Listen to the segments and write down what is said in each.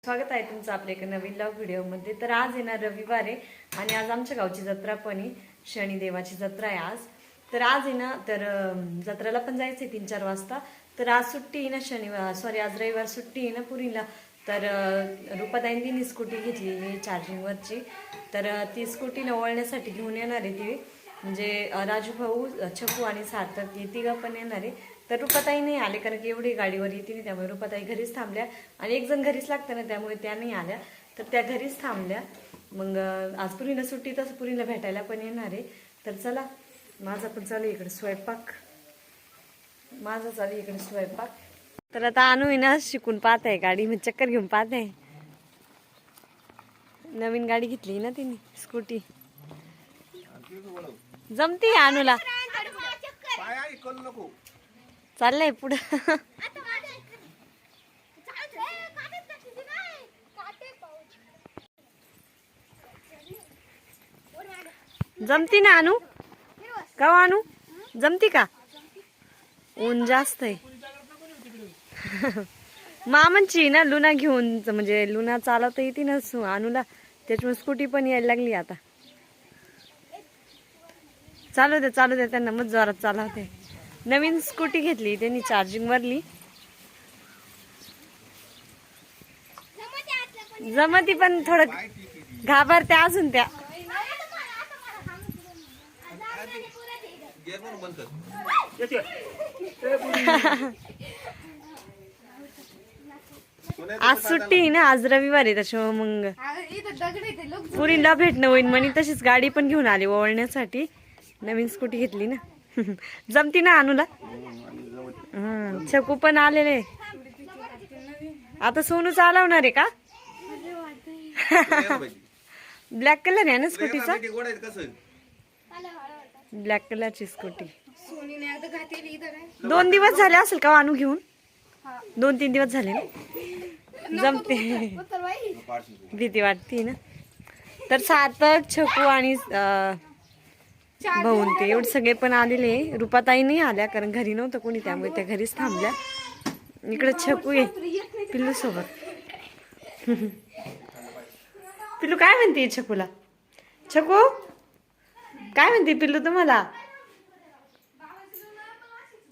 स्वागत आहे तुमचं आपल्या एका नवीन व्लॉग व्हिडिओमध्ये। तर आज येणार रविवार आहे आणि आज आमच्या गावची जत्रा पण आहे, शनिदेवाची जत्रा आहे आज। तर आज आहे ना, तर जत्रेला पण जायचंय 3-4 वाजता। तर आज सुट्टी आहे ना, आज रविवार सुट्टी आहे ना पुरीला। तर रुपाताईंनी स्कूटी घेतली आहे चार्जिंगवरची, तर ती स्कूटी ओळण्यासाठी घेऊन येणार आहे ती, म्हणजे राजू भाऊ, छकू आणि सार्थक हे तिघं पण येणार आहे। तर रुपाताई नाही आले कारण की एवढी गाडीवर येते नाही, त्यामुळे रुपाताई घरीच थांबल्या आणि एक जण घरीच लागतं ना, त्यामुळे त्या नाही आल्या, तर त्या घरीच थांबल्या। मग आज पुरीला सुट्टी, तसं पुरीला भेटायला पण येणार आहे। तर चला, माझा पण चालू इकडे स्वयंपाक, तर आता आणू ना शिकून पाहत आहे, गाडी मी चक्कर घेऊन पाहत आहे। नवीन गाडी घेतली ना तिने, स्कूटी जमती आणूला, चाललंय पुढं जमती ना आणू का, आणू जमती का? ऊन जास्त आहे मामांची ना लुना घेऊन, म्हणजे लुना चालवता येते ना आणूला, त्याच्यामुळे स्कूटी पण यायला लागली आता। चालू दे त्यांना, मग जोरात चालवते। नवीन स्कूटी घेतली त्यांनी चार्जिंग वरली, जमती पण थोडं घाबरते अजून त्या। आज सुट्टी आहे ना, आज रविवार आहे, त्याच्यामुळे मग पुरीला भेटणं होईल म्हणे, तशीच गाडी पण घेऊन आली ओळण्यासाठी, नवीन स्कूटी घेतली ना जमती ना आणूला। छकू पण आलेले, आता सोनू चालवणार आहे का? ब्लॅक कलर आहे ना स्कूटीचा, ब्लॅक कलरची स्कूटी। 2 दिवस झाले असेल का आणू घेऊन, 2-3 दिवस झाले ना, जमते भीती वाटते ना। तर सार्थक, छकू आणि भाऊन ते एवढे सगळे पण आलेले। रुपाताई नाही आल्या कारण घरी नव्हतं कोणी, त्यामुळे त्या घरीच थांबल्या। इकडे छकू आहे पिल्लू सोबत पिल्लू काय म्हणते छकूला? छकू काय म्हणते पिल्लू तुम्हाला?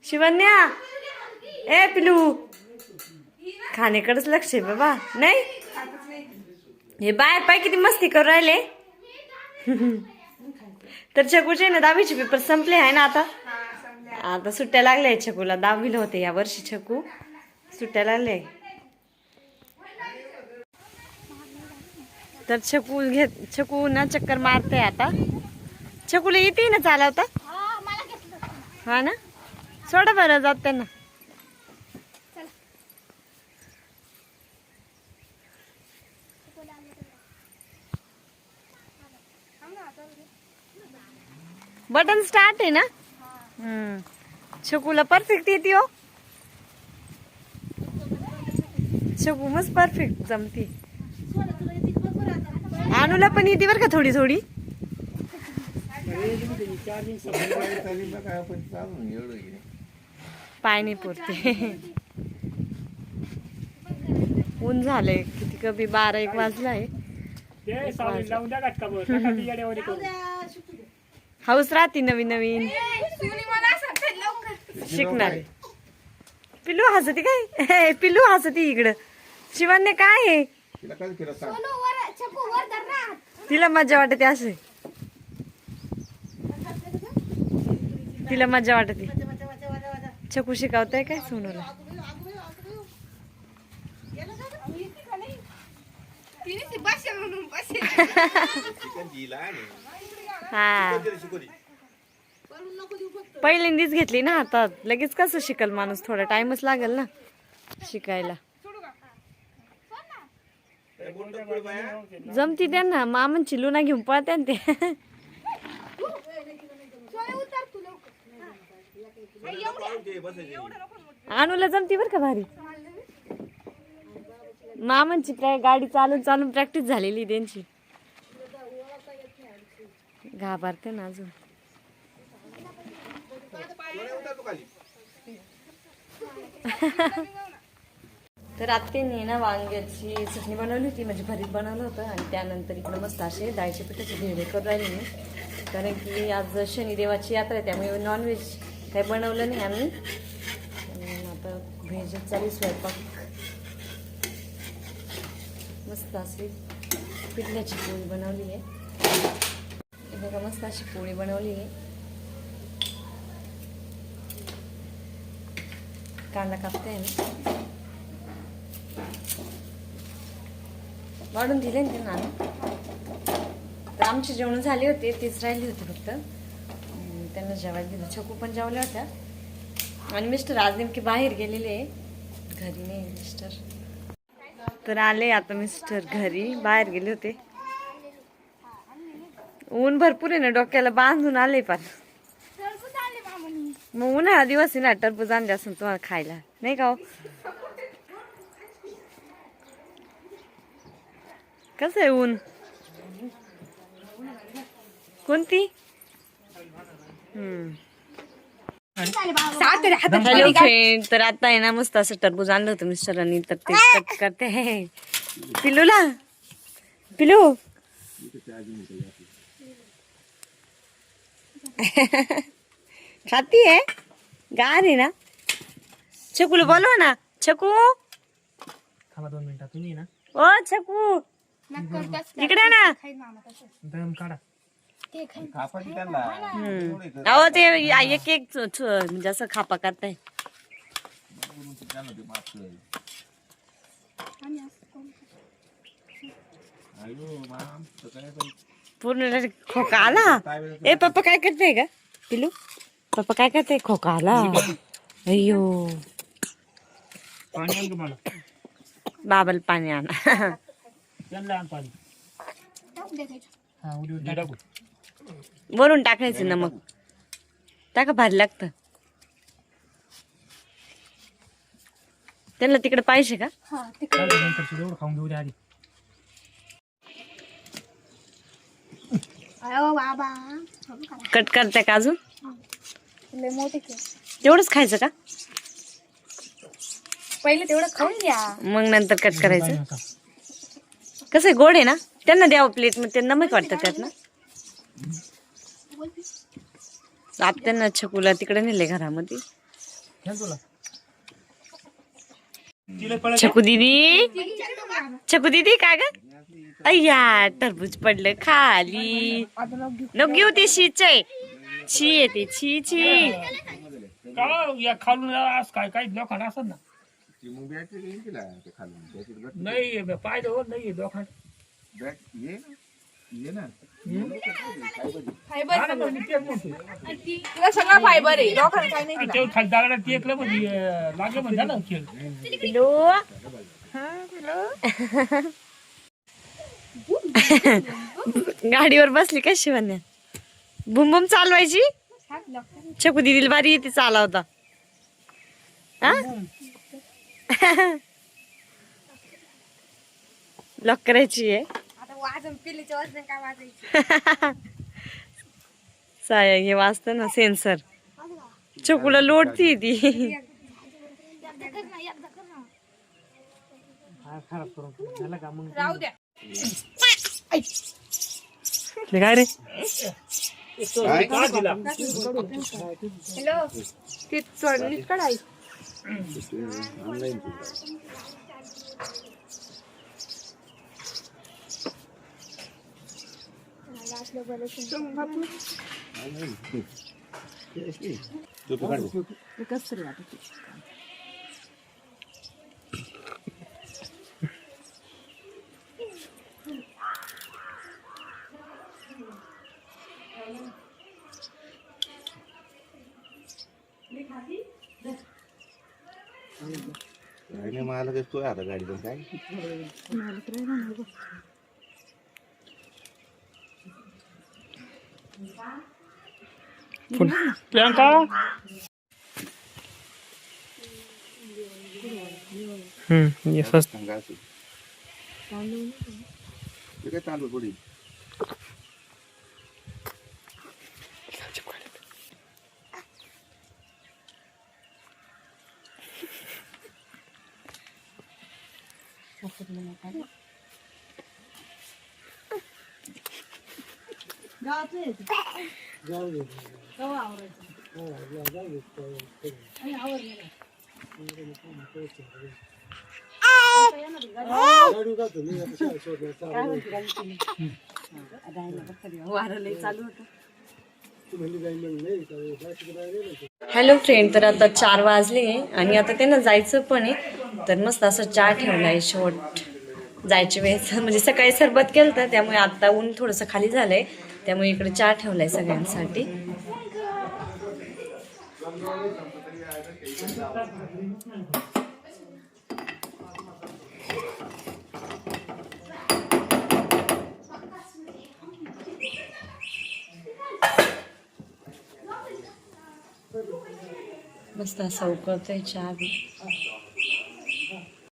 शिवन्या, ए पिल्लू खाण्याकडेच लक्ष आहे बाबा, नाही हे बाय पाय किती मस्ती करू राहिले तर छकूचे ना 10वीचे पेपर संपले आहे ना, आता सुट्ट्या लागल्या आहेत छकूला, 10वीला होते या वर्षी छकू, सुट्ट्या लागल्या। तर छकू ना चक्कर मारते आता। छकूला येते ना चालवता? हा ना, सोडा बरं जात त्यांना। बटन स्टार्ट आहे ना, छकूला परफेक्ट येते हो, छकू मस्त परफेक्ट जमती। आणूला पण येते बरं का थोडी थोडी, पाय नाही पुरते। ऊन झालंय किती, कधी 12-1 वाजला आहे। हाऊस राहते नवीन नवीन शिकणारे। पिल्लू हसती काय, पिल्लू हसती इकडं। शिवान्य काय आहे, तिला मजा वाटते असे, तिला मजा वाटते। छकू शिकवताय काय सोनूला? हा, पहिल्यांदीच घेतली ना हातात, लगेच कसं शिकल माणूस, थोडा टाइमच लागेल ना शिकायला। जमती त्यांना, मामांची लुना घेऊन पळते ते आणूला जमती बर का भारी, मामांची गाडी चालून चालून प्रॅक्टिस झालेली त्यांची, घाबरते ना अजून। तर आत्याने ना वांग्याची चटणी बनवली होती, म्हणजे भरीत बनवलं होतं. आणि त्यानंतर इकडं मस्त असे डाळीचे पिठाचे धिरडे करून राहिले मी, कारण की आज शनिदेवाची यात्रा आहे, त्यामुळे नॉनव्हेज काही बनवलं नाही आम्ही. आता व्हेजच चालू स्वयंपाक. मस्त अशी पिठल्याची पोळी बनवली आहे. हे बघा, मस्त अशी पोळी बनवली आहे. कांदा कापते आहे, वाढून दिले ना ते नाणं. तर आमचे जेवण झाले होते, तेच राहिले होते फक्त. त्यांना जेवायला दिलं. छकू पण जेवल्या होत्या. आणि मिस्टर आज नेमके बाहेर गेलेले, घरी नाही मिस्टर. तर आले आता मिस्टर घरी, बाहेर गेले होते. ऊन भरपूर आहे ना, डोक्याला बांधून आले. पण मग उन्हाळा दिवस आहे ना, टरबूज आणले असून तुम्हाला खायला नाही का? कसं आहे ऊन? कोणती? हॅलो फ्रेंड, तर आता आहे ना मस्त असं टरबूज आणलं होतं मिस्टरांनी, तर ते कट करते आहे. पिलूला, पिलू खाती है, गार आहे ना. छकूला बोलवा ना. छकू, 2 मिनिटात तुम्ही ना ओ छकू इकडे ना. दम काढा. अहो ते एक एक म्हणजे असं खापा करताय. पूर्ण खोका आला. ए पप्पा काय करताय का पिलू? पप्पा काय करताय? खोका आला. अय्यो, पाणी आण तुम्हाला. बाबाला पाणी आणा. त्यांना आण पाणी. हा, उडी टाकू. वरून टाकायचं नमक. टाका, भारी लागतं. त्यांना तिकडे पाहिजे का? एवढं खाऊन घेऊ द्या आधी. कट करताय का अजून? मोठे तेवढंच खायचं का? पहिले तेवढं खाऊन घ्या, मग नंतर कट करायचं. कसं आहे, गोड आहे ना. त्यांना द्यावं प्लेट मध्ये, त्यांना नमक वाटतं त्यात ना. त्यांना छकूला तिकडे नेले घरामध्ये. छकू दीदी, छकू दीदी काय ग? अय्या, टरबूज पडलं खाली. नको घेऊ, ती शीच आहे. छी येते, छी छी. या खालून आज काय काय लोखंड असत ना. नाही पाहिजे हो, नाही लोखंड. सगळं फायबर आहे, लोखंड काय नाही. खाली दगडात टेकलं म्हणजे लागे म्हणजे ना खेळ. गाडीवर बसली का शिवण्या? बुम बुम चालवायची. छकू दिदीला बारी येते चालवता. लॉक करायची आहे. साया हे वाजत ना सेन्सर. छकूला लोटती ती. राहू द्या. काय रे? हॅलो, ती चढणीच काढाय. मला दिसतोय आता गाडी पण काय. प्रियंका, ये स्वस्त. काय तांदूळ थोडी. हॅलो फ्रेंड, तर आता 4 वाजले आणि आता त्यांना जायचं पण आहे. तर मस्त असं चहा ठेवलाय शेवट जायच्या वेळेस. म्हणजे सकाळी सरबत केलं तर त्यामुळे आता ऊन थोडंसं खाली झालंय, त्यामुळे इकडे चहा ठेवलाय सगळ्यांसाठी. मस्त असा उकळतोय चहा बी.